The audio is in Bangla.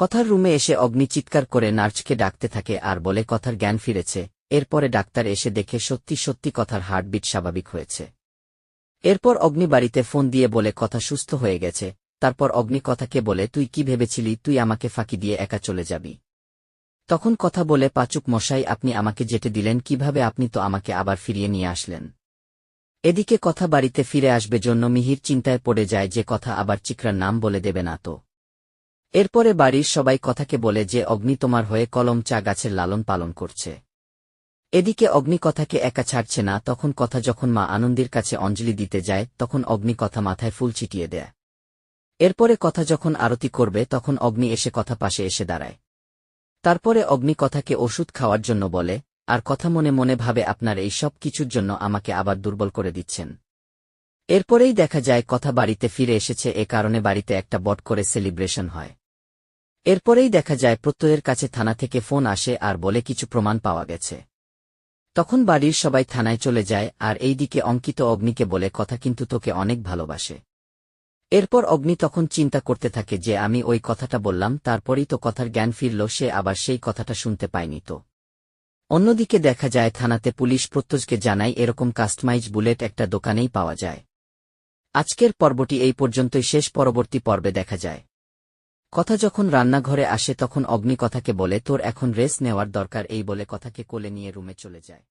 কথার রুমে এসে অগ্নি চিৎকার করে নার্সকে ডাকতে থাকে আর বলে কথার জ্ঞান ফিরেছে। এরপরে ডাক্তার এসে দেখে সত্যি সত্যি কথার হার্টবিট স্বাভাবিক হয়েছে। এরপর অগ্নি বাড়িতে ফোন দিয়ে বলে কথা সুস্থ হয়ে গেছে। তারপর অগ্নি কথাকে বলে তুই কি ভেবেছিলি তুই আমাকে ফাঁকি দিয়ে একা চলে যাবি? তখন কথা বলে পাচুক মশাই আপনি আমাকে যেতে দিলেন কিভাবে? আপনি তো আমাকে আবার ফিরিয়ে নিয়ে আসলেন। এদিকে কথা বাড়িতে ফিরে আসবে জন্য মিহির চিন্তায় পড়ে যায় যে কথা আবার চিকরার নাম বলে দেবে না তো। এরপরে বাড়ির সবাই কথাকে বলে যে অগ্নি তোমার হয়ে কলম চা গাছের লালন পালন করছে। এদিকে অগ্নি কথাকে একা ছাড়ছে না। তখন কথা যখন মা আনন্দের কাছে অঞ্জলি দিতে যায় তখন অগ্নি কথা মাথায় ফুল ছিটিয়ে দেয়। এরপরে কথা যখন আরতি করবে তখন অগ্নি এসে কথা পাশে এসে দাঁড়ায়। তারপরে অগ্নি কথাকে ওষুধ খাওয়ার জন্য বলে, আর কথা মনে মনে ভাবে আপনার এই সব কিছুর জন্য আমাকে আবার দুর্বল করে দিচ্ছেন। এরপরেই দেখা যায় কথা বাড়িতে ফিরে এসেছে, এ কারণে বাড়িতে একটা বট করে সেলিব্রেশন হয়। এরপরেই দেখা যায় প্রত্যয়ের কাছে থানা থেকে ফোন আসে আর বলে কিছু প্রমাণ পাওয়া গেছে। তখন বাড়ির সবাই থানায় চলে যায় আর এইদিকে অঙ্কিত অগ্নিকে বলে কথা কিন্তু তোকে অনেক ভালোবাসে। এরপর অগ্নি তখন চিন্তা করতে থাকে যে আমি ওই কথাটা বললাম তারপরই তো কথার জ্ঞান ফিরল, সে আবার সেই কথাটা শুনতে পায়নি তো। অন্যদিকে দেখা যায় থানাতে পুলিশ প্রত্যজকে জানায় এরকম কাস্টমাইজ বুলেট একটা দোকানেই পাওয়া যায়। আজকের পর্বটি এই পর্যন্তই শেষ। পরবর্তী পর্বে দেখা যায় কথা যখন রান্নাঘরে আসে তখন অগ্নি কথাকে বলে তোর এখন রেস্ট নেওয়ার দরকার, এই বলে কথাকে কোলে নিয়ে রুমে চলে যায়।